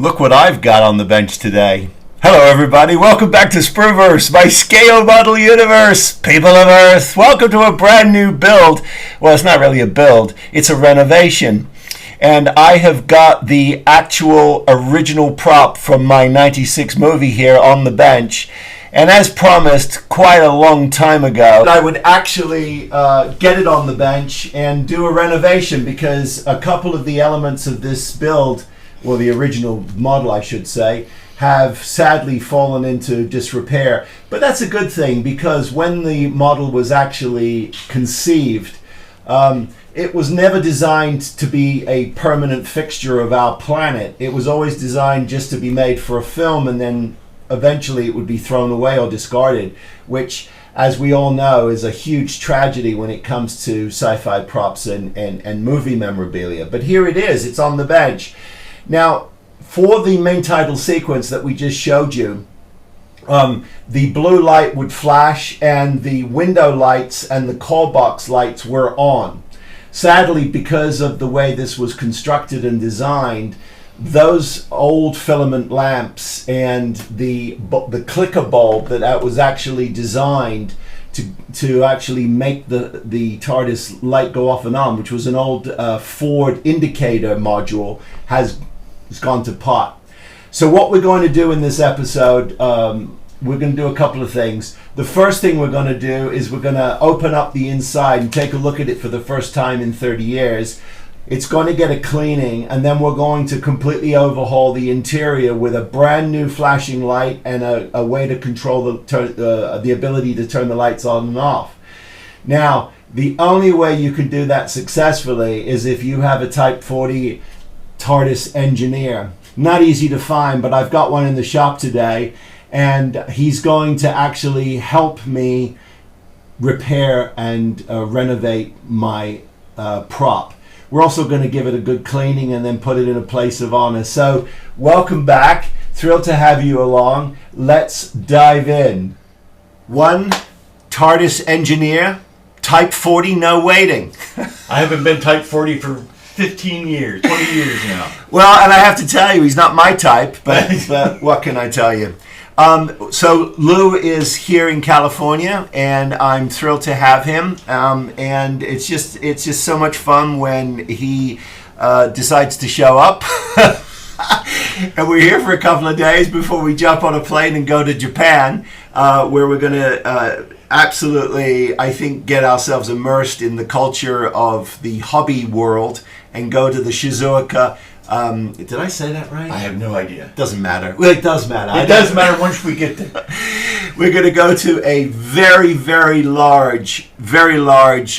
Look what I've got on the bench today. Hello everybody, welcome back to Spruverse, my scale model universe. People of Earth, welcome to a brand new build. Well, it's not really a build, it's a renovation. And I have got the actual original prop from my 96 movie here on the bench. And as promised quite a long time ago, I would actually get it on the bench and do a renovation because a couple of the elements of this build, well, the original model I should say, have sadly fallen into disrepair. But that's a good thing because when the model was actually conceived, it was never designed to be a permanent fixture of our planet. It was always designed just to be made for a film, and then eventually it would be thrown away or discarded, which, as we all know, is a huge tragedy when it comes to sci-fi props and movie memorabilia. But here it is, it's on the bench. Now, for the main title sequence that we just showed you, the blue light would flash and the window lights and the call box lights were on. Sadly, because of the way this was constructed and designed, those old filament lamps and the clicker bulb that was actually designed to actually make the TARDIS light go off and on, which was an old Ford indicator module, has gone to pot. So what we're going to do in this episode, we're going to do a couple of things. The first thing we're going to do is we're going to open up the inside and take a look at it for the first time in 30 years. It's going to get a cleaning, and then we're going to completely overhaul the interior with a brand new flashing light and a way to control the ability to turn the lights on and off. Now, the only way you can do that successfully is if you have a Type 40 TARDIS engineer. Not easy to find, but I've got one in the shop today, and he's going to actually help me repair and renovate my prop. We're also going to give it a good cleaning and then put it in a place of honor. So welcome back. Thrilled to have you along. Let's dive in. One TARDIS engineer, Type 40, no waiting. I haven't been Type 40 for 15 years, 20 years now. Well, and I have to tell you, he's not my type, but what can I tell you? So Lou is here in California, and I'm thrilled to have him. And it's just so much fun when he decides to show up. And we're here for a couple of days before we jump on a plane and go to Japan, where we're going to absolutely, I think, get ourselves immersed in the culture of the hobby world and go to the Shizuoka. Did I say that right? I have no idea. Doesn't matter. Well, it does matter. It does matter once we get there. We're going to go to a very, very large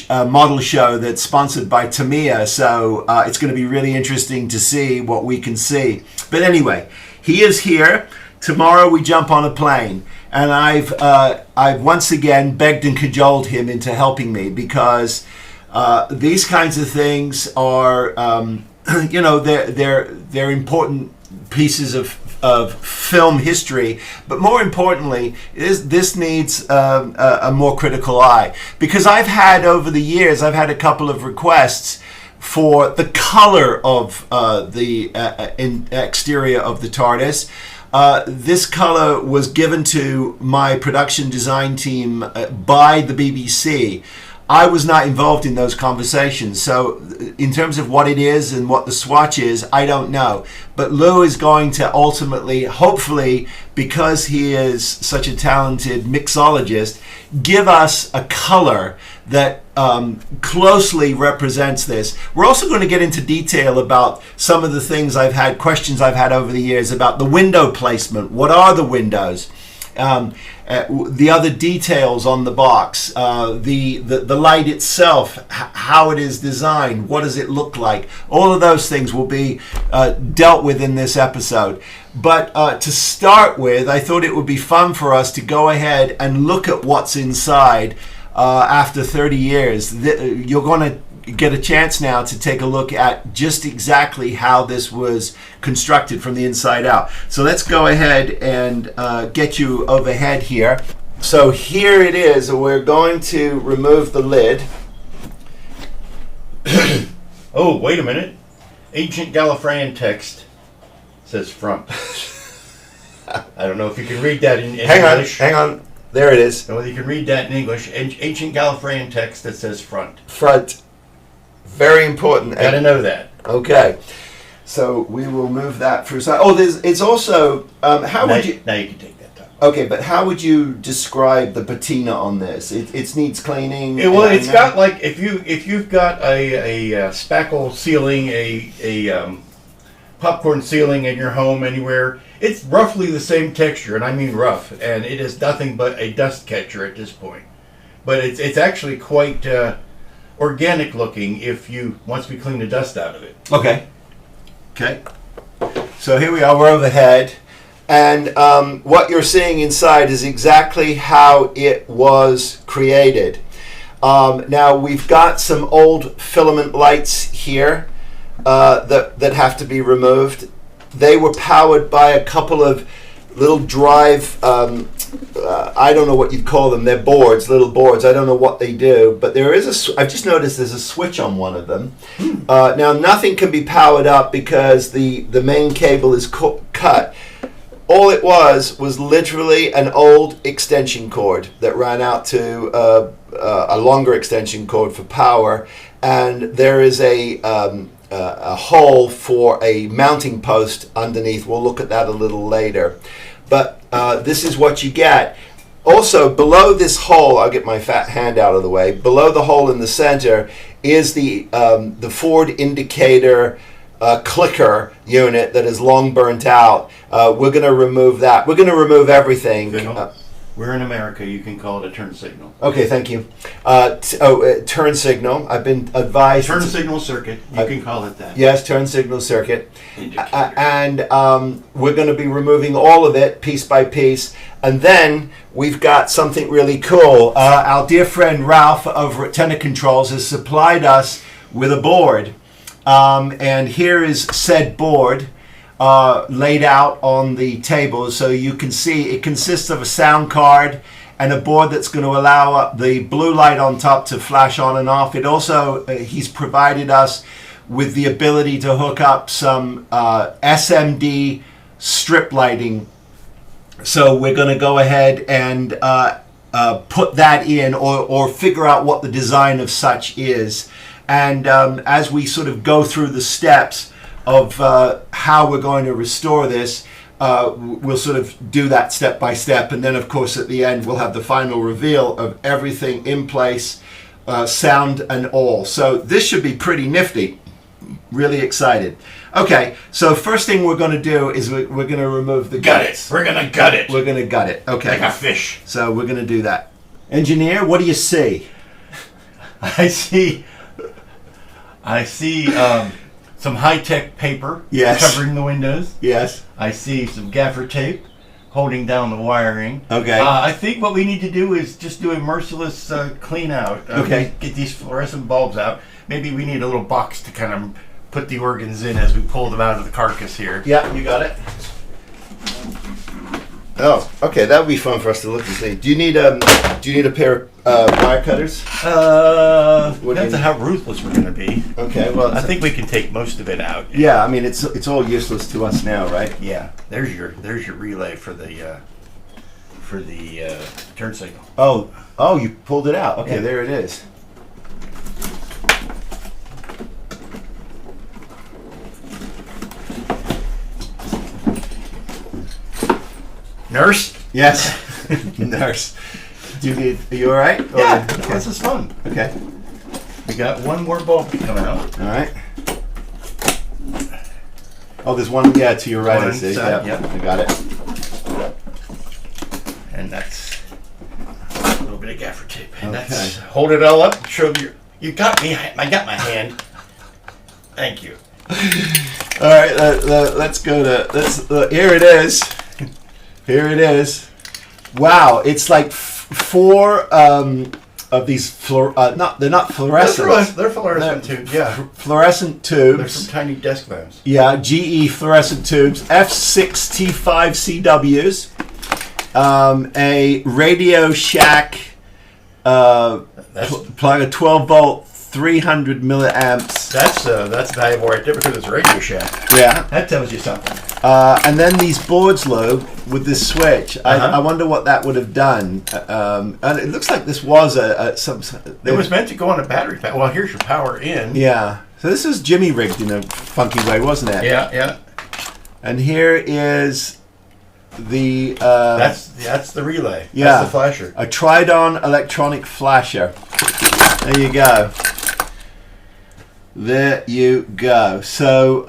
model show that's sponsored by Tamiya. So it's going to be really interesting to see what we can see. But anyway, he is here. Tomorrow we jump on a plane. And I've once again begged and cajoled him into helping me because these kinds of things are, they're important pieces of film history. But more importantly, this needs a more critical eye, because I've had over the years, I've had a couple of requests for the color of the exterior of the TARDIS. This color was given to my production design team by the BBC. I was not involved in those conversations, so in terms of what it is and what the swatch is, I don't know. But Lou is going to ultimately, hopefully, because he is such a talented mixologist, give us a color that closely represents this. We're also going to get into detail about some of the things questions I've had over the years about the window placement. What are the windows? The other details on the box, the light itself, how it is designed, what does it look like? All of those things will be dealt with in this episode. But to start with, I thought it would be fun for us to go ahead and look at what's inside after 30 years. You're going to get a chance now to take a look at just exactly how this was constructed from the inside out. So let's go ahead and get you overhead here. So here it is. We're going to remove the lid. Oh, wait a minute. Ancient Gallifreyan text says front. I don't know if you can read that in Hang English. Hang on. There it is. Whether you can read that in English. Ancient Gallifreyan text that says front. Front. Very important. Got to know that. Okay. So we will move that for a second. Oh, it's also, how would you... Now you can take that time. Okay, but how would you describe the patina on this? It needs cleaning? It's got like, if you've got a spackle ceiling, a popcorn ceiling in your home anywhere, it's roughly the same texture, and I mean rough, and it is nothing but a dust catcher at this point. But it's actually quite organic looking once we clean the dust out of it. Okay. Okay. So here we are, we're overhead, and what you're seeing inside is exactly how it was created. Now we've got some old filament lights here that have to be removed. They were powered by a couple of little drive, I don't know what you'd call them. They're boards, little boards. I don't know what they do, but there is I've just noticed there's a switch on one of them. Now nothing can be powered up because the main cable is cut. All it was literally an old extension cord that ran out to a longer extension cord for power, and there is a hole for a mounting post underneath. We'll look at that a little later. But this is what you get. Also, below this hole, I'll get my fat hand out of the way, below the hole in the center is the Ford indicator clicker unit that is long burnt out. We're going to remove that. We're going to remove everything. We're in America. You can call it a turn signal. Okay, thank you. Turn signal. I've been advised. Turn signal circuit. You can call it that. Yes, turn signal circuit. And we're going to be removing all of it piece by piece. And then we've got something really cool. Our dear friend Ralph over at Tenor Controls has supplied us with a board. And here is said board. Laid out on the table, so you can see it consists of a sound card and a board that's going to allow the blue light on top to flash on and off. It also, he's provided us with the ability to hook up some SMD strip lighting. So we're going to go ahead and put that in or figure out what the design of such is. And as we sort of go through the steps of how we're going to restore this, we'll sort of do that step by step, and then of course at the end we'll have the final reveal of everything in place, sound and all. So this should be pretty nifty. Really excited. Okay, so first thing we're going to do is we're going to remove the guts. We're going to gut it. We're going to gut it. Okay. Like a fish. So we're going to do that. Engineer, what do you see? I see some high-tech paper covering the windows. Yes. I see some gaffer tape holding down the wiring. Okay. I think what we need to do is just do a merciless clean out. Okay. Get these fluorescent bulbs out. Maybe we need a little box to kind of put the organs in as we pull them out of the carcass here. Yeah, you got it. Oh, okay. That would be fun for us to look and see. Do you need a pair of wire cutters? Depends on how ruthless we're going to be. Okay. Well, I think we can take most of it out. Yeah. I mean, it's all useless to us now, right? Yeah. There's your relay for the turn signal. Oh, you pulled it out. Okay, Yeah. there it is. Nurse? Yes. Nurse. Are you all right? Yeah. Okay. This is fun. Okay. We got one more bulb to come out. All right. Oh, there's one. Yeah, to your right. One I see. side, Yep. yep. I got it. And that's a little bit of gaffer tape. And Okay. that's hold it all up. Show you got me. I got my hand. Thank you. All right. Let's go to. Here it is. Here it is. Wow, it's like four of these. They're not fluorescent. They're fluorescent tubes. Yeah. Fluorescent They're tubes. some tiny desk mounts. Yeah, GE fluorescent tubes. F6T5 CWs. A Radio Shack plug, a 12 volt, 300 milliamps. That's valuable right there because it's a Radio Shack. Yeah. That tells you something. And then these boards, Lou, with this switch, I wonder what that would have done. And it looks like this was It was meant to go on a battery pack. Well, here's your power in. Yeah. So this is Jimmy rigged in a funky way, wasn't it? Yeah. And here is the... that's the relay. Yeah. That's the flasher. A Tridon electronic flasher. There you go. There you go. So,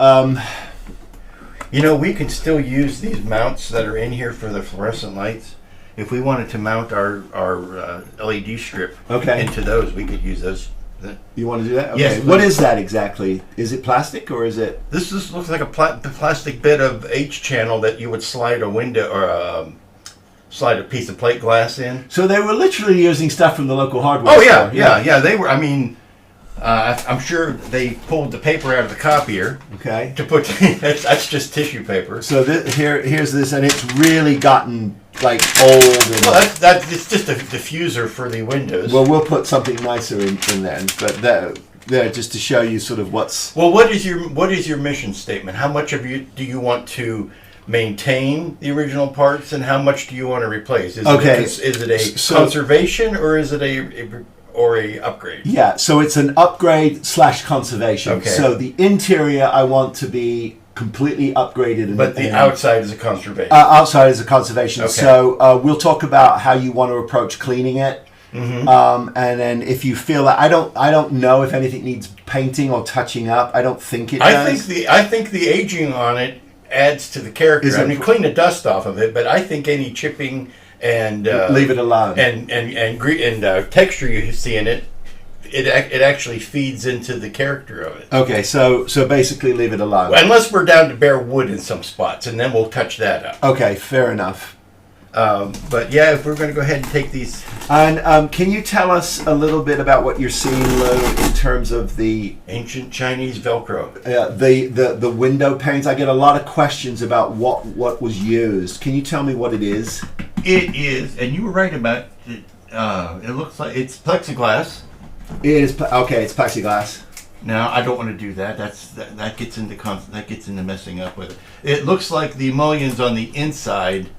we can still use these mounts that are in here for the fluorescent lights. If we wanted to mount our LED strip into those, we could use those. You want to do that? Okay. Yes. What is that exactly? Is it plastic or is it? This looks like a plastic bit of H channel that you would slide a window or slide a piece of plate glass in. So they were literally using stuff from the local hardware store. store. Yeah. They were. I mean, I'm sure they pulled the paper out of the copier. Okay. To put that's just tissue paper. So here's this, and it's really gotten like old. And well, it's just a diffuser for the windows. Well, we'll put something nicer in then, but there just to show you sort of what's. Well, what is your mission statement? How much do you want to maintain the original parts, and how much do you want to replace? Is it a conservation or is it a upgrade? Yeah, so it's an upgrade / conservation. Okay. So the interior I want to be completely upgraded. But the outside is a conservation. Outside is a conservation. Okay. So we'll talk about how you want to approach cleaning it. Mm-hmm. And then if you feel that I don't know if anything needs painting or touching up. I don't think it does. I think the aging on it adds to the character. Clean the dust off of it, but I think any chipping and leave it alone and texture you see in it, it actually feeds into the character of it. Okay, so basically leave it alone. Well, unless we're down to bare wood in some spots, and then we'll touch that up. Okay, fair enough. But yeah, if we're going to go ahead and take these. And can you tell us a little bit about what you're seeing, Lou, in terms of the ancient Chinese Velcro? The window panes. I get a lot of questions about what was used. Can you tell me what it is? It is, and you were right about it. It looks like it's plexiglass. It is okay. It's plexiglass. Now I don't want to do that. That gets into messing up with it. It looks like the mullions on the inside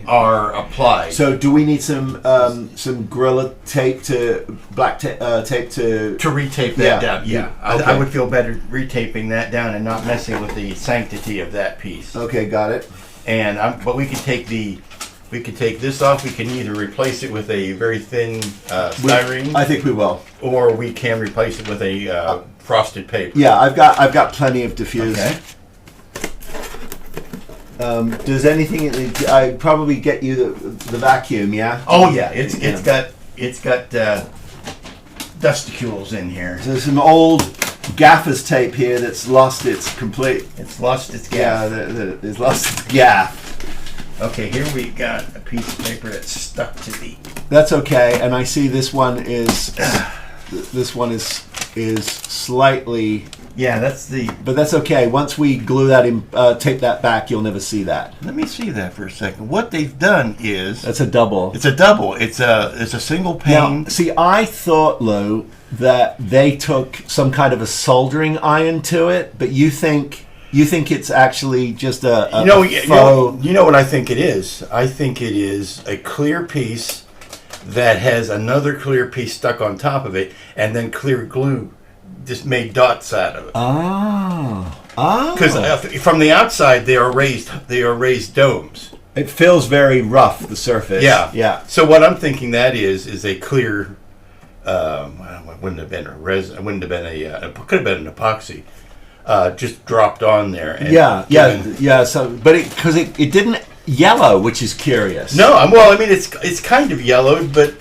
are applied. So do we need some Gorilla tape black tape to retape that down? Yeah, okay. I would feel better retaping that down and not messing with the sanctity of that piece. Okay, got it. But we can take this off. We can either replace it with a very thin styrene. I think we will. Or we can replace it with a frosted paper. Yeah, I've got plenty of diffuse. Okay. Does anything? I probably get you the vacuum. Yeah. Oh yeah, it's got dusticules in here. So there's some old gaffer's tape here that's lost its complete. It's lost its gaff. Yeah, it's lost its gaff. Okay, here we got a piece of paper that's stuck to the. That's okay, and I see this one is slightly. Yeah, that's the. But that's okay. Once we glue that in, tape that back, you'll never see that. Let me see that for a second. What they've done is. That's a double. It's a double. It's a single pane. Now, see, I thought, Lou, that they took some kind of a soldering iron to it, but you think it's actually just a faux. You know what I think it is? I think it is a clear piece that has another clear piece stuck on top of it, and then clear glue just made dots out of it. Because from the outside they are raised domes. It feels very rough, the surface. Yeah. So what I'm thinking that is a clear. Wouldn't have been a resin. Wouldn't have been a. It could have been an epoxy. Just dropped on there. And yeah. So, but because it didn't yellow, which is curious. No, well, I mean it's kind of yellowed, but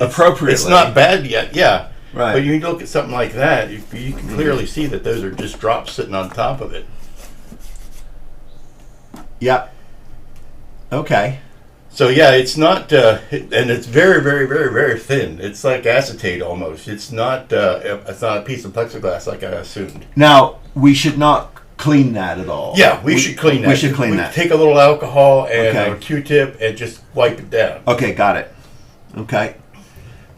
appropriately. It's not bad yet. Yeah. Right. But you look at something like that, you can clearly see that those are just drops sitting on top of it. Yeah. Okay. So yeah, it's not, and it's very, very, very, very thin. It's like acetate almost. It's not a piece of plexiglass like I assumed. Now we should not clean that at all. Yeah, we should clean that. We should clean that. Take a little alcohol and a Q-tip and just wipe it down. Okay, got it. Okay.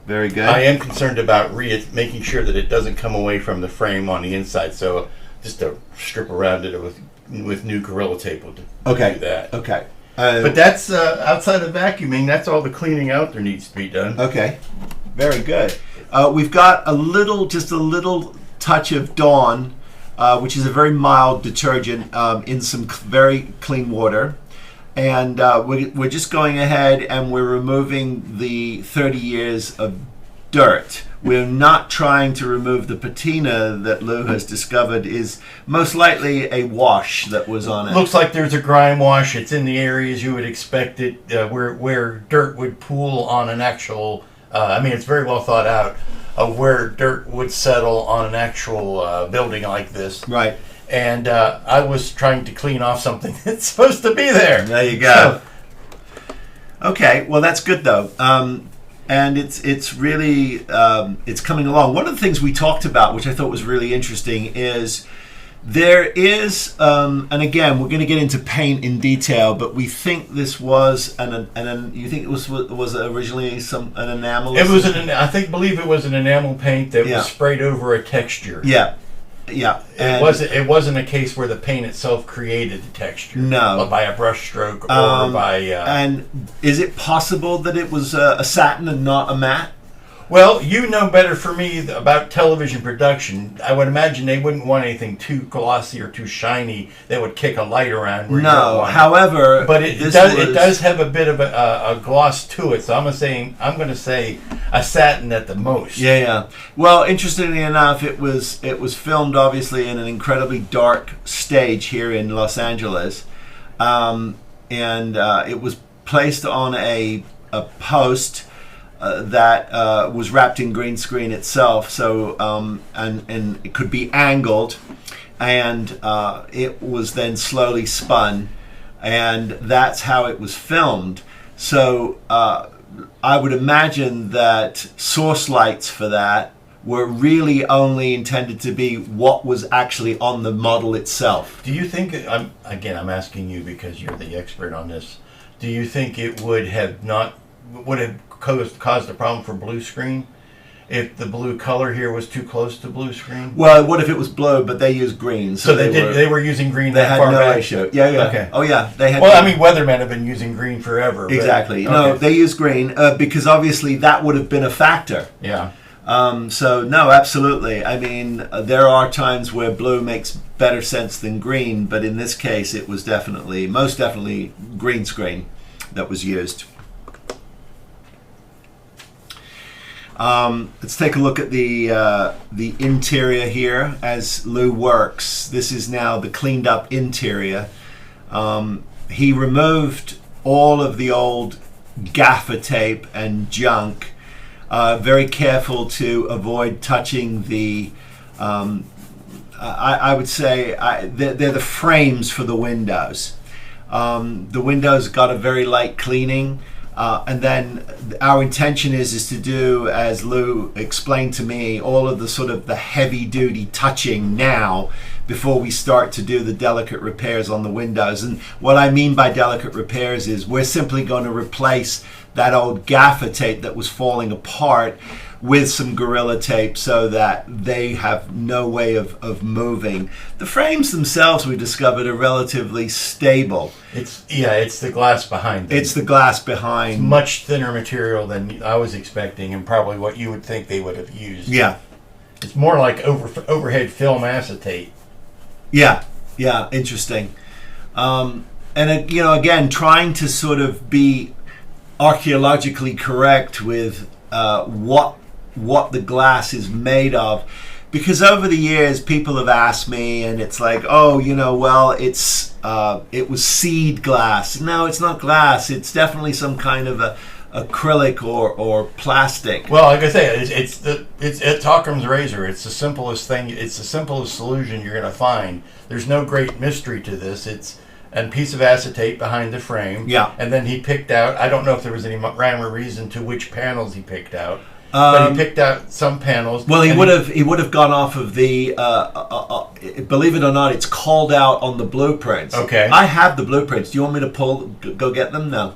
Very good. I am concerned about making sure that it doesn't come away from the frame on the inside. So just a strip around it with with new Gorilla Tape will do that. Okay. But that's outside of vacuuming. That's all the cleaning out there needs to be done. Okay. Very good. We've got just a little touch of Dawn, which is a very mild detergent in some very clean water. And we're just going ahead and we're removing the 30 years of dirt. We're not trying to remove the patina that Lou has discovered is most likely a wash that was on it. Looks like there's a grime wash. It's in the areas you would expect it, where dirt would pool on an actual, it's very well thought out, of where dirt would settle on an actual building like this. Right. And I was trying to clean off something that's supposed to be there. There you go. Okay, well that's good though. And it's really it's coming along. One of the things we talked about, which I thought was really interesting, is there is, and again, we're going to get into paint in detail, but we think this was you think it was originally an enamel? It was believe it was an enamel paint that was sprayed over a texture. Yeah. Yeah, it wasn't a case where the paint itself created the texture. No, but by a brush stroke or by. And is it possible that it was a satin and not a matte? Well, you know better for me about television production. I would imagine they wouldn't want anything too glossy or too shiny that would kick a light around. No, however, but it does have a bit of a gloss to it. So I'm going to say a satin at the most. Yeah. Well, interestingly enough, it was filmed obviously in an incredibly dark stage here in Los Angeles, and it was placed on a post. That was wrapped in green screen itself, so and it could be angled, and it was then slowly spun, and that's how it was filmed. So I would imagine that source lights for that were really only intended to be what was actually on the model itself. Do you think, I'm asking you because you're the expert on this, do you think it would have caused a problem for blue screen if the blue color here was too close to blue screen? Well, what if it was blue, but they used green? So they were using green. They had no issue. Yeah. Okay. Oh yeah, they had. Well, weathermen have been using green forever. Exactly. But, no, they used green because obviously that would have been a factor. Yeah. So no, absolutely. There are times where blue makes better sense than green, but in this case, it was most definitely green screen that was used. Let's take a look at the interior here as Lou works. This is now the cleaned up interior. He removed all of the old gaffer tape and junk. Very careful to avoid touching the. I would say they're the frames for the windows. The windows got a very light cleaning. And then our intention is to do, as Lou explained to me, all of the sort of the heavy duty touching now before we start to do the delicate repairs on the windows. And what I mean by delicate repairs is we're simply going to replace that old gaffer tape that was falling apart with some Gorilla Tape so that they have no way of moving. The frames themselves, we discovered, are relatively stable. It's the glass behind them. It's the glass behind. It's much thinner material than I was expecting and probably what you would think they would have used. Yeah. It's more like overhead film acetate. Yeah, interesting. And again, trying to sort of be archaeologically correct with what the glass is made of, because over the years people have asked me, and it's like, it was seed glass. No, it's not glass. It's definitely some kind of a acrylic or plastic. Well, like I say, it's Occam's razor. It's the simplest thing. It's the simplest solution you're going to find. There's no great mystery to this. It's a piece of acetate behind the frame. Yeah. And then he picked out, I don't know if there was any rhyme or reason to which panels he picked out. But he picked out some panels. Well, he would have gone off of the. Believe it or not, it's called out on the blueprints. Okay. I have the blueprints. Do you want me to go get them? No.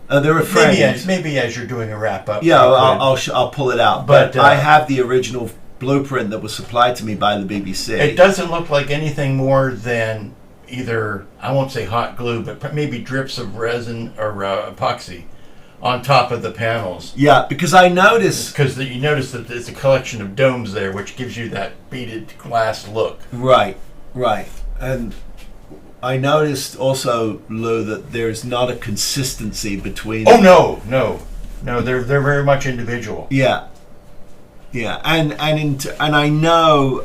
They're a frames. Maybe as you're doing a wrap up. Yeah, I'll pull it out. But I have the original blueprint that was supplied to me by the BBC. It doesn't look like anything more than either, I won't say hot glue, but maybe drips of resin or epoxy on top of the panels. Yeah, because I notice... Because you notice that there's a collection of domes there, which gives you that beaded glass look. Right. And I noticed also, Lou, that there's not a consistency between... Oh, no, they're very much individual. Yeah, and I know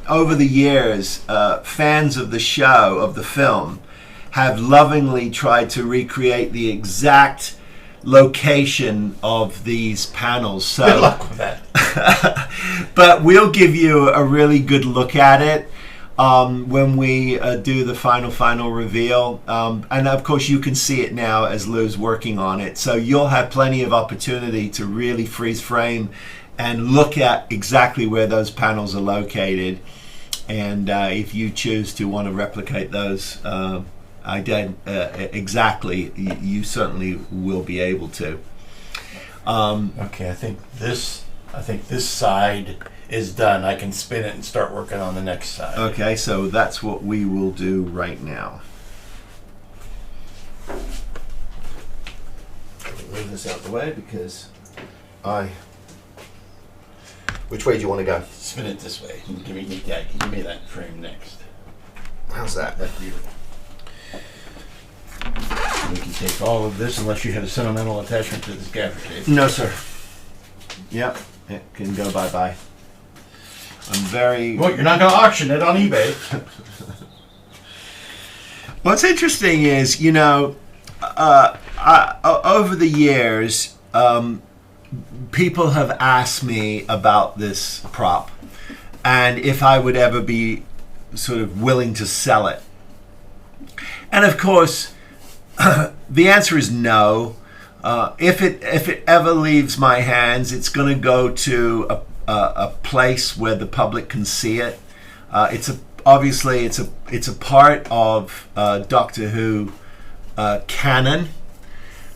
over the years, fans of the show, of the film, have lovingly tried to recreate the exact location of these panels. So, good luck with that. But we'll give you a really good look at it when we do the final reveal. And of course you can see it now as Lou's working on it. So you'll have plenty of opportunity to really freeze frame and look at exactly where those panels are located. And if you choose to want to replicate those exactly, you certainly will be able to. Okay, I think this side is done. I can spin it and start working on the next side. Okay, so that's what we will do right now. Move this out of the way because Which way do you want to go? Spin it this way. Give me that frame next. How's that? That's beautiful. We can take all of this unless you had a sentimental attachment to this gaffer tape. No, sir. Yep, it can go bye-bye. I'm very... Well, you're not going to auction it on eBay. What's interesting is, over the years, people have asked me about this prop and if I would ever be sort of willing to sell it. And of course, the answer is no. If it ever leaves my hands, it's going to go to a place where the public can see it. Obviously it's a part of Doctor Who canon,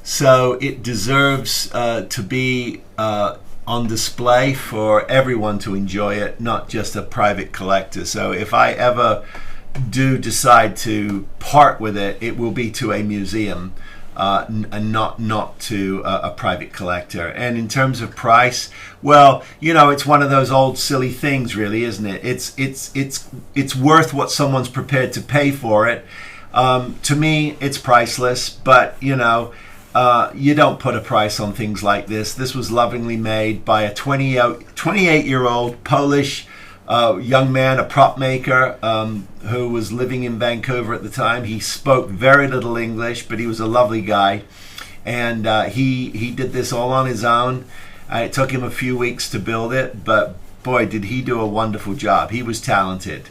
so it deserves to be on display for everyone to enjoy it, not just a private collector. So if I ever do decide to part with it, it will be to a museum and not to a private collector. And in terms of price, well, it's one of those old silly things, really, isn't it? It's worth what someone's prepared to pay for it. To me, it's priceless, but you don't put a price on things like this. This was lovingly made by a 28-year-old Polish young man, a prop maker, who was living in Vancouver at the time. He spoke very little English, but he was a lovely guy. And he did this all on his own. It took him a few weeks to build it, but boy, did he do a wonderful job. He was talented.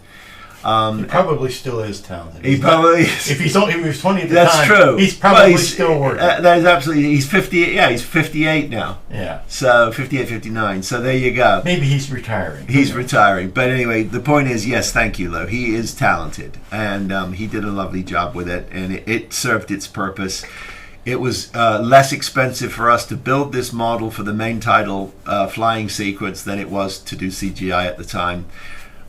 He probably still is talented. He probably is. If he was 20 at the That's time, true. he's probably still working. That is absolutely. He's 58. Yeah, he's 58 now. Yeah. So 58, 59. So there you go. Maybe he's retiring. He's retiring. But anyway, the point is, yes, thank you, Lou. He is talented, and he did a lovely job with it, and it served its purpose. It was less expensive for us to build this model for the main title flying sequence than it was to do CGI at the time.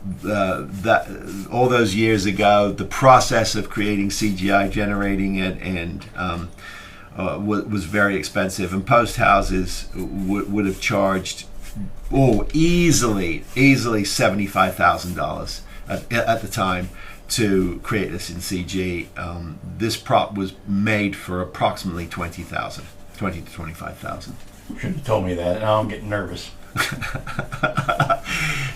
That all those years ago, the process of creating CGI, generating it, and was very expensive, and post houses would have charged easily $75,000 at the time to create this in CG. This prop was made for approximately $20,000 to $25,000. Should have told me that. Now I'm getting nervous.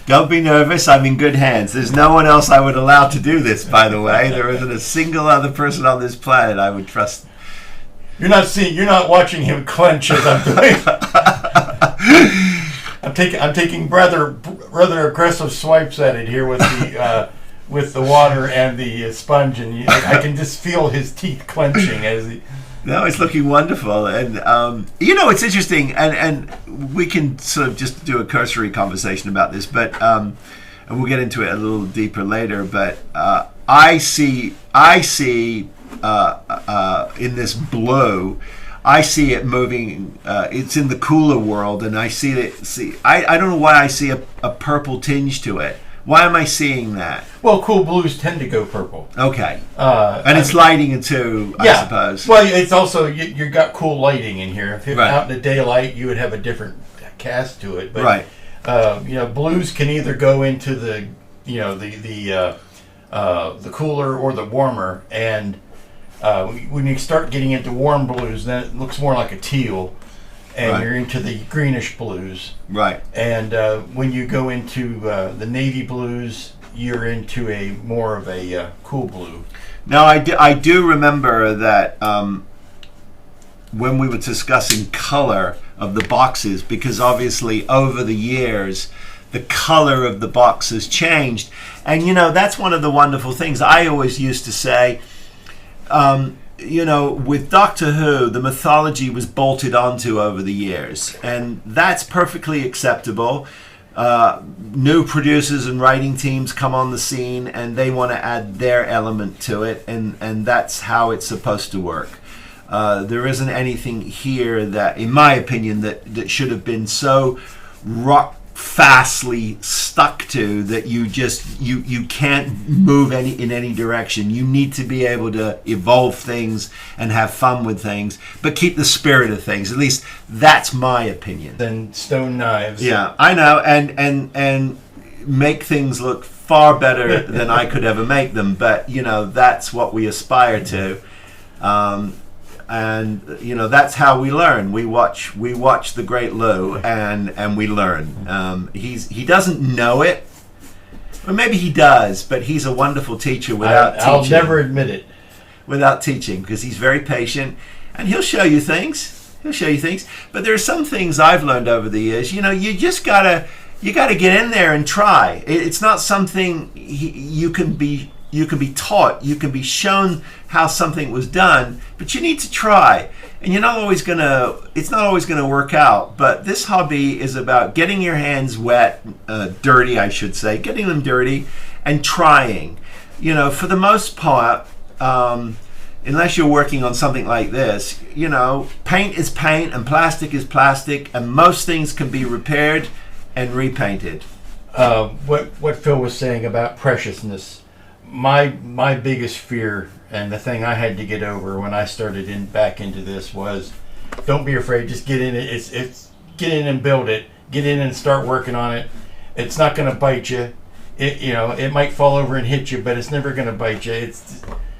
Don't be nervous. I'm in good hands. There's no one else I would allow to do this, by the way. There isn't a single other person on this planet I would trust. You're not watching him clench as I'm doing. I'm taking rather aggressive swipes at it here with the water and the sponge, and I can just feel his teeth clenching as he. No, it's looking wonderful, and it's interesting, and we can sort of just do a cursory conversation about this, but and we'll get into it a little deeper later. But I see in this blue, I see it moving. It's in the cooler world, and I see it. I don't know why I see a purple tinge to it. Why am I seeing that? Well, cool blues tend to go purple. Okay. And it's lighting it too, I suppose. Well, it's also, you got cool lighting in here. If it Right. out in the daylight, you would have a different cast to it. But, Right. Blues can either go into the cooler or the warmer. And when you start getting into warm blues, then it looks more like a teal. And Right. you're into the greenish blues. Right. And when you go into the navy blues, you're into more of a cool blue. Now, I do remember that when we were discussing color of the boxes, because obviously over the years, the color of the boxes changed. And, that's one of the wonderful things. I always used to say, with Doctor Who, the mythology was bolted onto over the years, and that's perfectly acceptable. New producers and writing teams come on the scene, and they want to add their element to it, and that's how it's supposed to work. There isn't anything here that, in my opinion, that should have been so rock fastly stuck to that you can't move in any direction. You need to be able to evolve things and have fun with things, but keep the spirit of things. At least that's my opinion. Than stone knives. Yeah, I know, and make things look far better than I could ever make them. But that's what we aspire to. And that's how we learn. We watch the great Lou, and we learn. He doesn't know it, or maybe he does, but he's a wonderful teacher without teaching. I'll never admit it. Without teaching, because he's very patient, and he'll show you things. But there are some things I've learned over the years. You just gotta get in there and try. It's not something you can be taught. You can be shown how something was done, but you need to try. And it's not always gonna work out. But this hobby is about getting your hands wet, dirty, I should say, getting them dirty, and trying. For the most part, unless you're working on something like this, paint is paint and plastic is plastic, and most things can be repaired and repainted. What Phil was saying about preciousness. My biggest fear, and the thing I had to get over when I started back into this, was don't be afraid. Just get in it. It's get in and build it. Get in and start working on it. It's not going to bite you. It might fall over and hit you, but it's never going to bite you.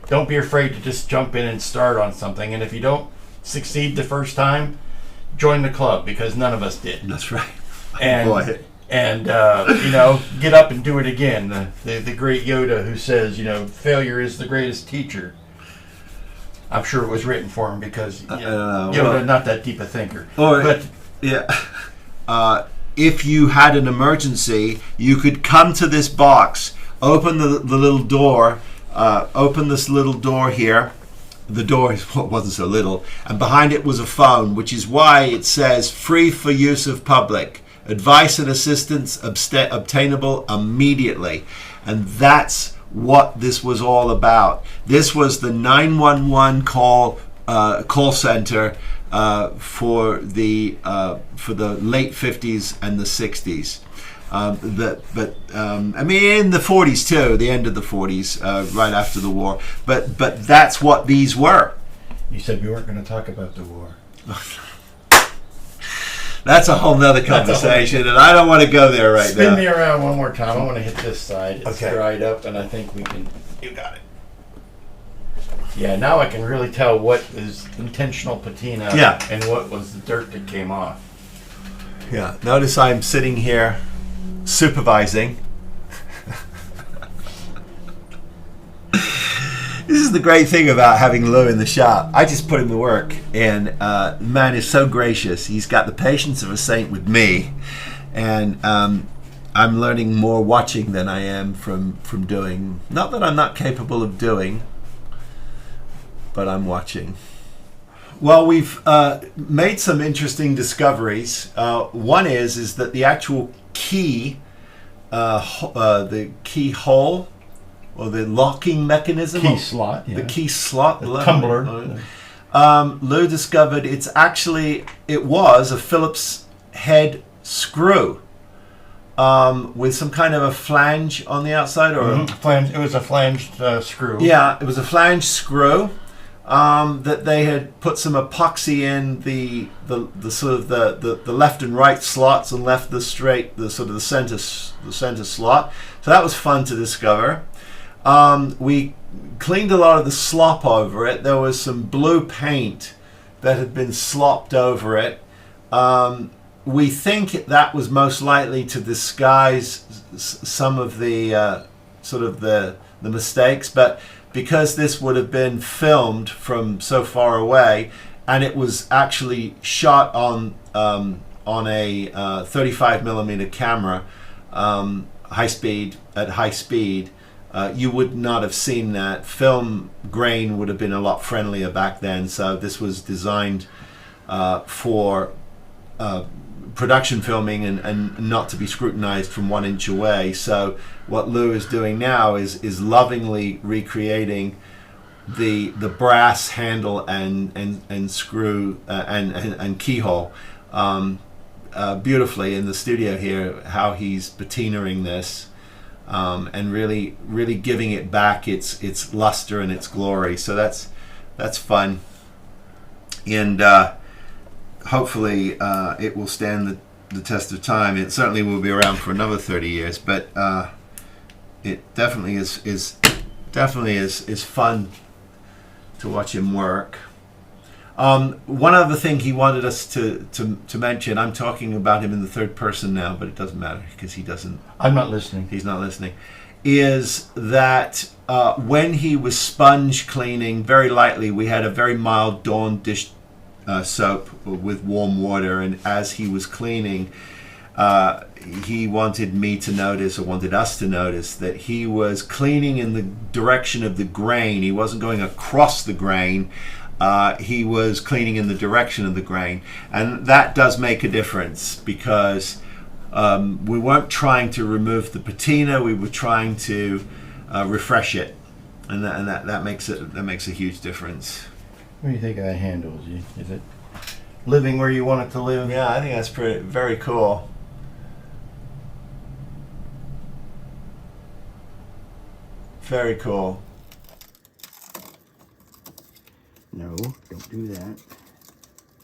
Don't be afraid to just jump in and start on something. And if you don't succeed the first time, join the club, because none of us did. That's right. And Boy. And get up and do it again. The great Yoda, who says, failure is the greatest teacher. I'm sure it was written for him, because Yoda, not that deep a thinker. If you had an emergency, you could come to this box, open the little door, open this little door here. The door wasn't so little, and behind it was a phone, which is why it says free for use of public. Advice and assistance obtainable immediately. And that's what this was all about. This was the 911 call center for the late 50s and the 60s. In the 40s too, the end of the 40s, right after the war. But that's what these were. You said we weren't going to talk about the war. That's a whole nother conversation, and I don't want to go there right now. Spin me around one more time. I want to hit this side. It's okay. Dried up, and I think we can. You got it. Yeah, now I can really tell what is intentional patina and what was the dirt that came off. Yeah. Notice I'm sitting here supervising. This is the great thing about having Lou in the shop. I just put him to work, and the man is so gracious. He's got the patience of a saint with me, and I'm learning more watching than I am from doing. Not that I'm not capable of doing, but I'm watching. Well, we've made some interesting discoveries. One is that the actual key, the keyhole, or the locking mechanism, key slot, the key slot, the tumbler. Lou discovered it was a Phillips head screw, with some kind of a flange on the outside, or Flange. It was a flanged screw. yeah, it was a flange screw that they had put some epoxy in the sort of the left and right slots, and left the center slot. So that was fun to discover. We cleaned a lot of the slop over it. There was some blue paint that had been slopped over it. We think that was most likely to disguise some of the the mistakes, but because this would have been filmed from so far away, and it was actually shot on a 35mm camera, high speed, you would not have seen that. Film grain would have been a lot friendlier back then, so this was designed for production filming and not to be scrutinized from 1 inch away. So what Lou is doing now is lovingly recreating the brass handle and screw and keyhole beautifully in the studio here, how he's patinaing this and really giving it back its luster and its glory. So that's fun, and hopefully it will stand the test of time. It certainly will be around for another 30 years, but it definitely is fun to watch him work. One other thing he wanted us to mention, I'm talking about him in the third person now, but it doesn't matter because I'm not listening. He's not listening. Is that when he was sponge cleaning very lightly, we had a very mild Dawn dish soap with warm water, and as he was cleaning, he wanted us to notice that he was cleaning in the direction of the grain. He wasn't going across the grain. He was cleaning in the direction of the grain, and that does make a difference because we weren't trying to remove the patina. We were trying to refresh it, and that makes a huge difference. What do you think of that handle? Is it living where you want it to live? Yeah, I think that's very cool. Very cool. No, don't do that.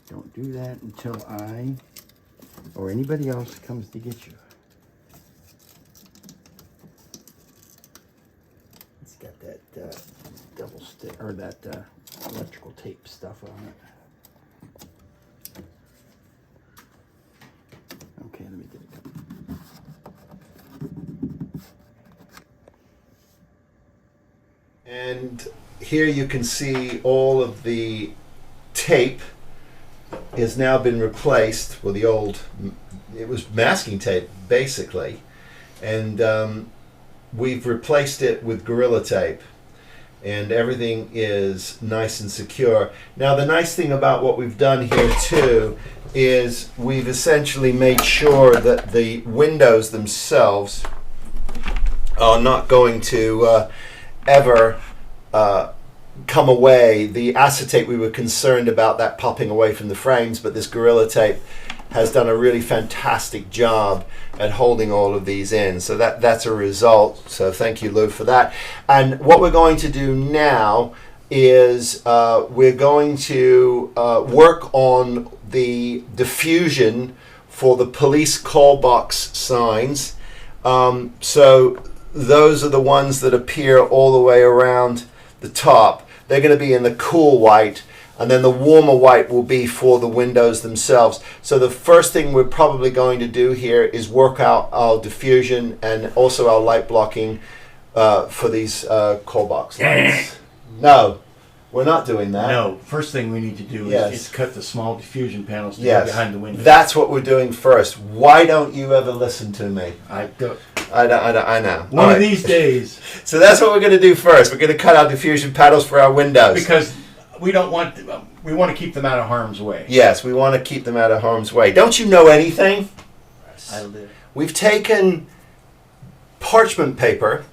Don't do that until I or anybody else comes to get you. It's got that double stick or that electrical tape stuff on it. Okay, let me get it done. And here you can see all of the tape has now been replaced. Well, it was masking tape basically, and we've replaced it with Gorilla Tape, and everything is nice and secure. Now, the nice thing about what we've done here too is we've essentially made sure that the windows themselves are not going to ever come away. The acetate, we were concerned about that popping away from the frames, but this Gorilla Tape has done a really fantastic job at holding all of these in. So that's a result. So thank you, Lou, for that. And what we're going to do now is we're going to work on the diffusion for the police call box signs. So those are the ones that appear all the way around the top. They're going to be in the cool white, and then the warmer white will be for the windows themselves. So the first thing we're probably going to do here is work out our diffusion and also our light blocking for these call box lights. No, we're not doing that. No, first thing we need to do is cut the small diffusion panels to go behind the window. That's what we're doing first. Why don't you ever listen to me? I don't. I know. One of these days. So that's what we're going to do first. We're going to cut out diffusion panels for our windows. Because we don't want, we want to keep them out of harm's way. Yes, we want to keep them out of harm's way. Don't you know anything? I live. We've taken parchment paper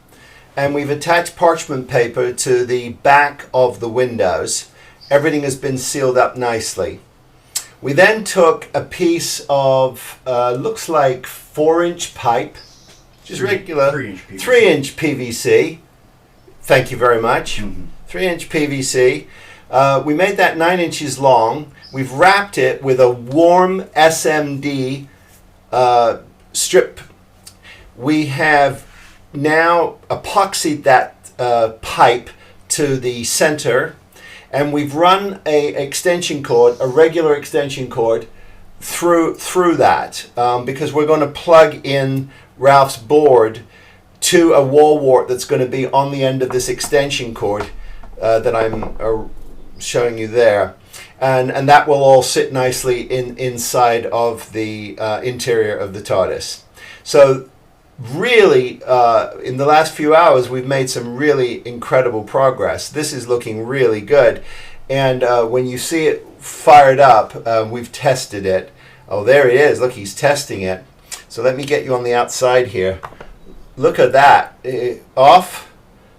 and we've attached parchment paper to the back of the windows. Everything has been sealed up nicely. We then took a piece of, looks like 4-inch pipe, just regular 3-inch PVC. Thank you very much. 3-inch PVC. We made that 9 inches long. We've wrapped it with a warm SMD strip. We have now epoxied that pipe to the center, and we've run a extension cord, a regular extension cord, through that because we're going to plug in Ralph's board to a wall wart that's going to be on the end of this extension cord that I'm showing you there, and that will all sit nicely inside of the interior of the TARDIS. So really, in the last few hours, we've made some really incredible progress. This is looking really good, and when you see it fired up, we've tested it. Oh, there it is. Look, he's testing it. So let me get you on the outside here. Look at that. Off,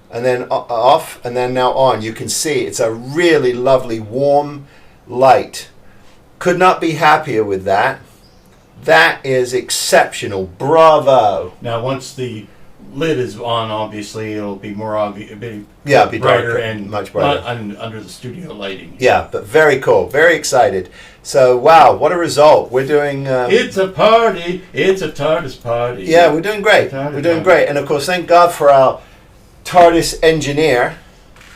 and then off, and then now on. You can see it's a really lovely warm light. Could not be happier with that. That is exceptional. Bravo. Now, once the lid is on, obviously it'll be more obvious, it'll be brighter darker, and much brighter. Under the studio lighting. Yeah, but very cool. Very excited. So, wow, what a result. We're doing... it's a party. It's a TARDIS party. Yeah, we're doing great. We're doing great. And, of course, thank God for our TARDIS engineer.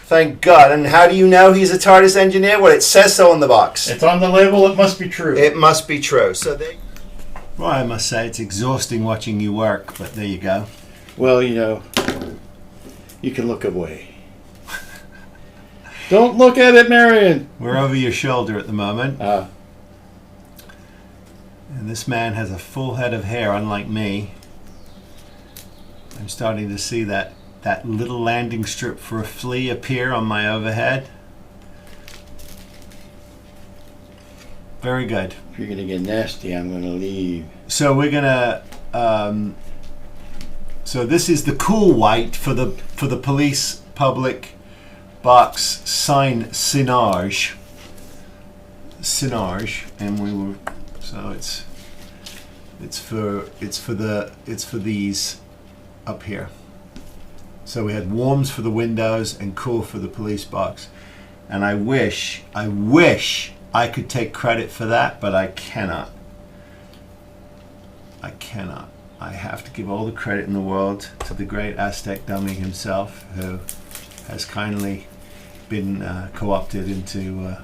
Thank God. And how do you know he's a TARDIS engineer? Well, it says so on the box. It's on the label. It must be true. It must be true. So well, I must say it's exhausting watching you work, but there you go. Well, you can look away. Don't look at it, Marion. We're over your shoulder at the moment. And this man has a full head of hair, unlike me. I'm starting to see that little landing strip for a flea appear on my overhead. Very good. If you're going to get nasty, I'm going to leave. So we're going to... so this is the cool white for the police public box sign signage, and we were so it's for these up here. So we had warms for the windows and cool for the police box, and I wish I could take credit for that, but I cannot. I have to give all the credit in the world to the great Aztec dummy himself, who has kindly been co-opted into...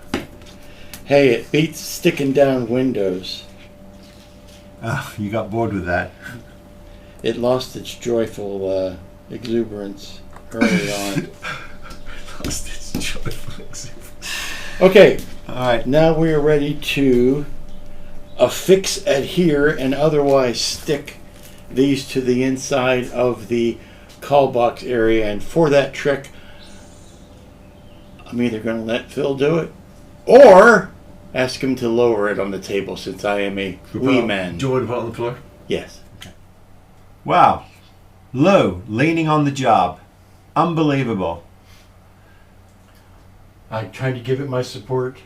Hey, it beats sticking down windows. You got bored with that. It lost its joyful exuberance early on. Lost its joyful exuberance. Okay. All right. Now we are ready to affix, adhere, and otherwise stick these to the inside of the call box area. And for that trick, I'm either going to let Phil do it or ask him to lower it on the table, since I am a wee man. Do you want to put it on the floor? Yes. Okay. Wow. Lou, leaning on the job. Unbelievable. I tried to give it my support.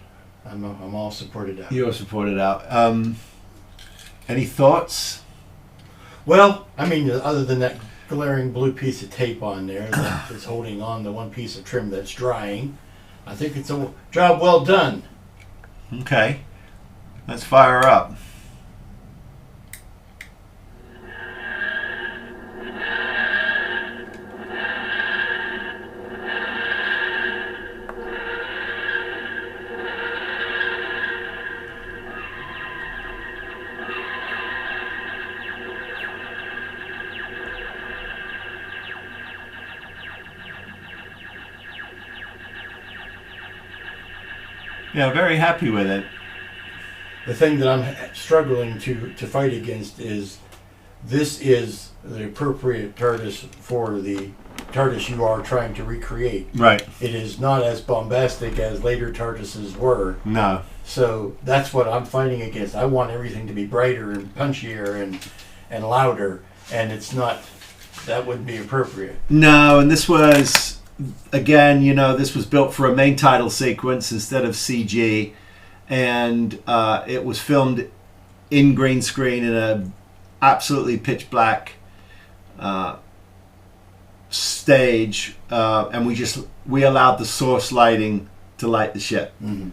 I'm all supported out. You are supported out. Any thoughts? Well, I mean, other than that glaring blue piece of tape on there that is holding on the one piece of trim that's drying, I think it's a job well done. Okay. Let's fire up. Yeah, very happy with it. The thing that I'm struggling to fight against is this is the appropriate TARDIS for the TARDIS you are trying to recreate. Right. It is not as bombastic as later TARDISes were. No. So that's what I'm fighting against. I want everything to be brighter and punchier and louder, and it's not. That wouldn't be appropriate. No, and this was, again, this was built for a main title sequence instead of CG. and it was filmed in green screen in a absolutely pitch black stage, and we allowed the source lighting to light the ship. Mm-hmm.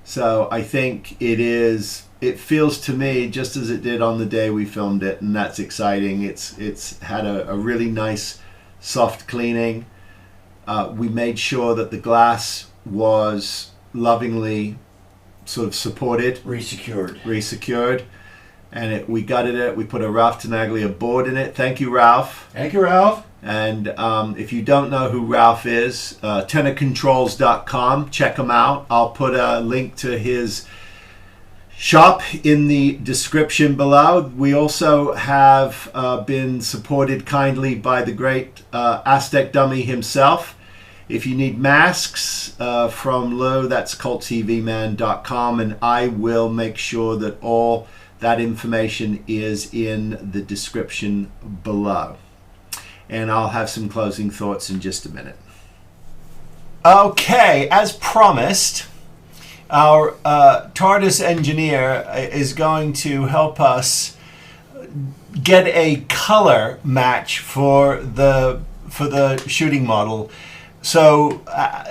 So I think it feels to me just as it did on the day we filmed it, and that's exciting. It's had a really nice soft cleaning. We made sure that the glass was lovingly sort of supported, resecured, and we gutted it. We put a Ralph Tenaglia board in it. Thank you, Ralph. Thank you, Ralph. And if you don't know who Ralph is, tenorcontrols.com, check him out. I'll put a link to his shop in the description below. We also have been supported kindly by the great Aztec Dummy himself. If you need masks from Lou, that's culttvman.com, and I will make sure that all that information is in the description below. And I'll have some closing thoughts in just a minute. Okay, as promised, our TARDIS engineer is going to help us get a color match for the shooting model. So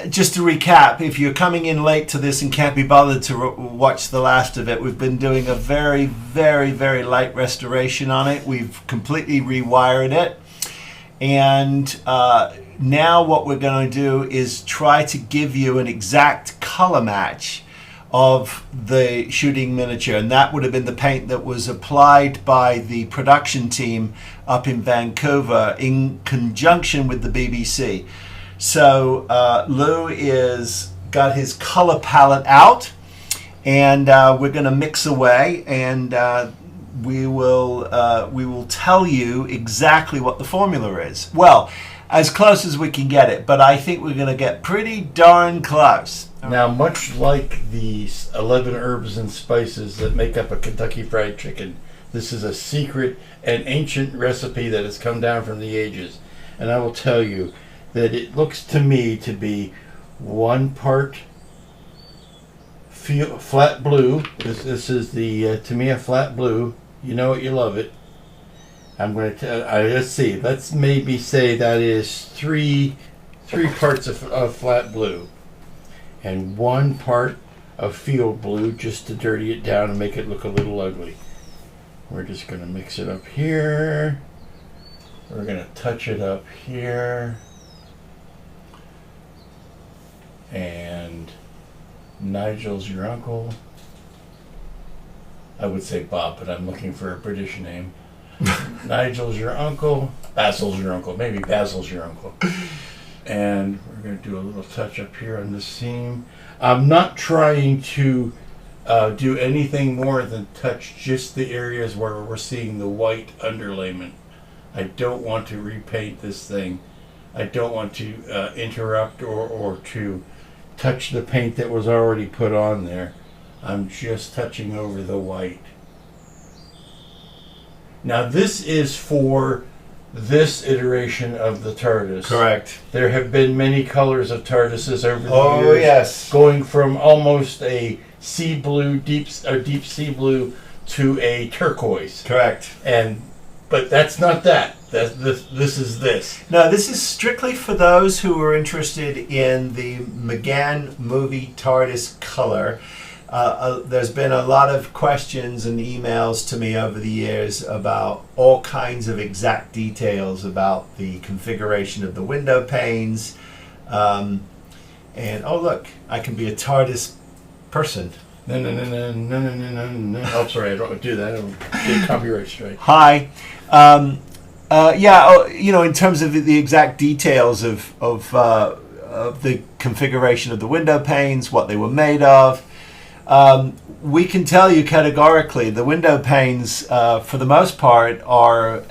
just to recap, if you're coming in late to this and can't be bothered to watch the last of it, we've been doing a very, very, very light restoration on it. We've completely rewired it. And now what we're going to do is try to give you an exact color match of the shooting miniature. And that would have been the paint that was applied by the production team up in Vancouver in conjunction with the BBC. So Lou is got his color palette out, and we're going to mix away, and we will tell you exactly what the formula is. Well, as close as we can get it, but I think we're going to get pretty darn close. Now, much like the 11 herbs and spices that make up a Kentucky Fried Chicken, this is a secret and ancient recipe that has come down from the ages. And I will tell you that it looks to me to be 1 part flat blue. This is the Tamiya flat blue. You know it, you love it. I'm going to tell. Let's see. Let's maybe say that is three parts of flat blue, and 1 part of field blue, just to dirty it down and make it look a little ugly. We're just going to mix it up here. We're going to touch it up here. And Nigel's your uncle. I would say Bob, but I'm looking for a British name. Nigel's your uncle. Basil's your uncle. Maybe Basil's your uncle. And we're going to do a little touch up here on the seam. I'm not trying to do anything more than touch just the areas where we're seeing the white underlayment. I don't want to repaint this thing. I don't want to interrupt or to touch the paint that was already put on there. I'm just touching over the white. Now this is for this iteration of the TARDIS. Correct. There have been many colors of TARDISes over the years. Oh yes. Going from almost a sea blue, deep sea blue, to a turquoise. Correct. But that's not that. This is this. No, this is strictly for those who are interested in the McGann movie TARDIS color. There's been a lot of questions and emails to me over the years about all kinds of exact details about the configuration of the window panes. And oh look, I can be a TARDIS person. No. Oh, sorry, I don't do that. I don't get copyright strike. Hi. In terms of the exact details of the configuration of the window panes, what they were made of, we can tell you categorically the window panes, for the most part, are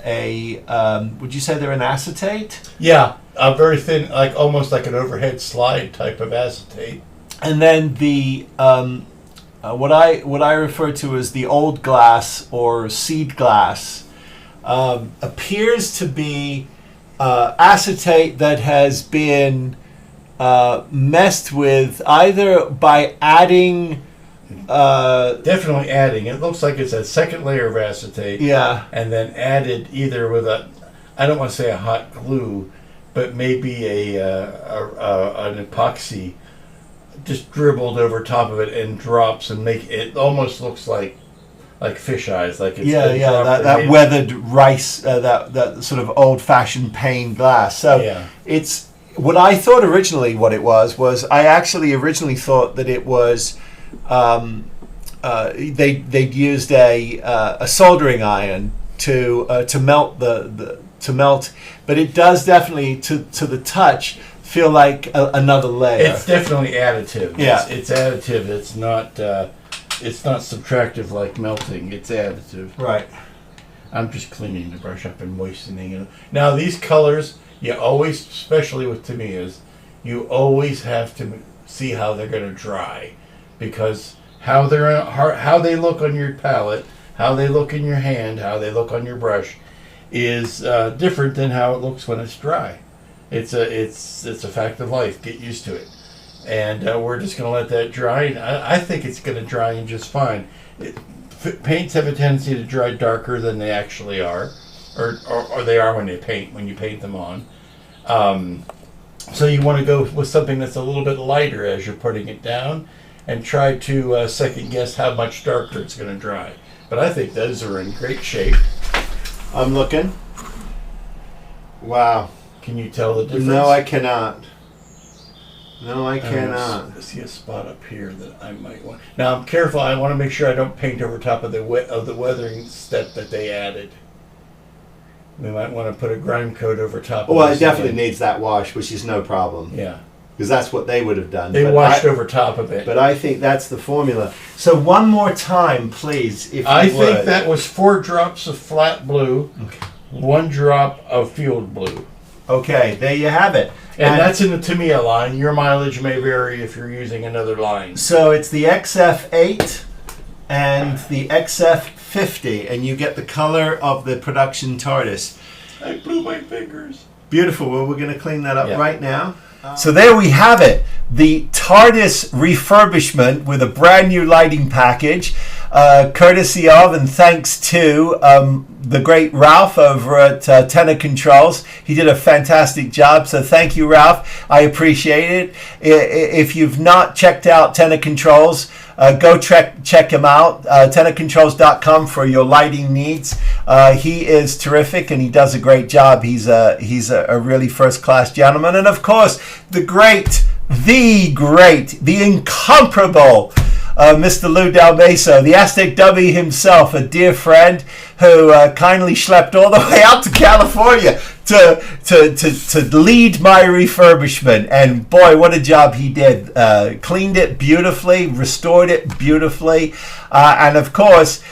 would you say they're an acetate? Yeah, a very thin, almost like an overhead slide type of acetate. And then the what I refer to as the old glass or seed glass appears to be acetate that has been messed with either by adding Definitely adding. It looks like it's a second layer of acetate. Yeah. And then added either with I don't want to say a hot glue, but maybe an epoxy just dribbled over top of it and drops and make it almost looks like fish eyes, like it's that weathered rice, that sort of old-fashioned pane glass. So it's what I thought originally. What it was I actually originally thought that it was they'd used a soldering iron to melt to melt, but it does definitely to the touch feel like another layer. It's definitely additive. Yeah, it's additive. It's not subtractive like melting. It's additive. Right. I'm just cleaning the brush up and moistening it. Now these colors, you always, especially with Tamiya's, you always have to see how they're going to dry, because how they look on your palette, how they look in your hand, how they look on your brush, is different than how it looks when it's dry. It's a fact of life. Get used to it. And we're just going to let that dry. And I think it's going to dry in just fine. Paints have a tendency to dry darker than they actually are, or they are when you paint them on. So you want to go with something that's a little bit lighter as you're putting it down, and try to second guess how much darker it's going to dry. But I think those are in great shape. I'm looking. Wow. Can you tell the difference? No, I cannot. No, I cannot. I see a spot up here that I might want. Now I'm careful. I want to make sure I don't paint over top of the weathering step that they added. We might want to put a grime coat over top. Well, it definitely needs that wash, which is no problem. Yeah. Because that's what they would have done. They washed over top of it. But I think that's the formula. So one more time, please, if you I would. think that was 4 drops of flat blue, 1 drop of field blue. Okay, there you have it. And that's in the Tamiya line. Your mileage may vary if you're using another line. So it's the XF8 and the XF50, and you get the color of the production TARDIS. I blew my fingers. Beautiful. Well, we're going to clean that up right now. So there we have it, the TARDIS refurbishment with a brand new lighting package, courtesy of and thanks to the great Ralph over at Tenor Controls. He did a fantastic job, so thank you, Ralph. I appreciate it. If you've not checked out Tenor Controls, go check him out, tenorcontrols.com for your lighting needs. He is terrific and he does a great job. He's a really first-class gentleman. And of course, the incomparable Mr. Lou Del Meso, the Aztec W himself, a dear friend who kindly schlepped all the way out to California to lead my refurbishment. And boy, what a job he did. Cleaned it beautifully, restored it beautifully, and of course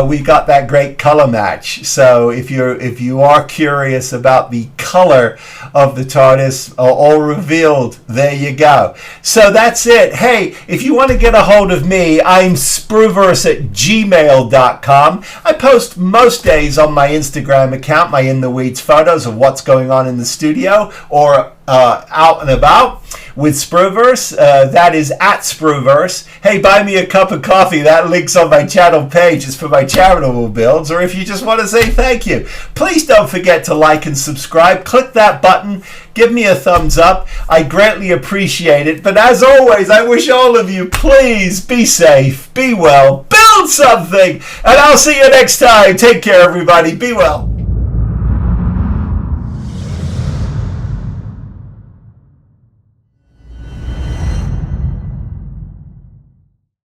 we got that great color match. So if you are curious about the color of the TARDIS, all revealed, there you go. So that's it. Hey, if you want to get a hold of me, I'm spruverse@gmail.com. I post most days on my Instagram account my in the weeds photos of what's going on in the studio or out and about with Spruverse. That is at Spruverse. Hey, buy me a cup of coffee. That link's on my channel page. It's for my charitable builds, or if you just want to say thank you. Please don't forget to like and subscribe. Click that button. Give me a thumbs up. I greatly appreciate it. But as always, I wish all of you, please be safe, be well, build something, and I'll see you next time. Take care, everybody. Be well.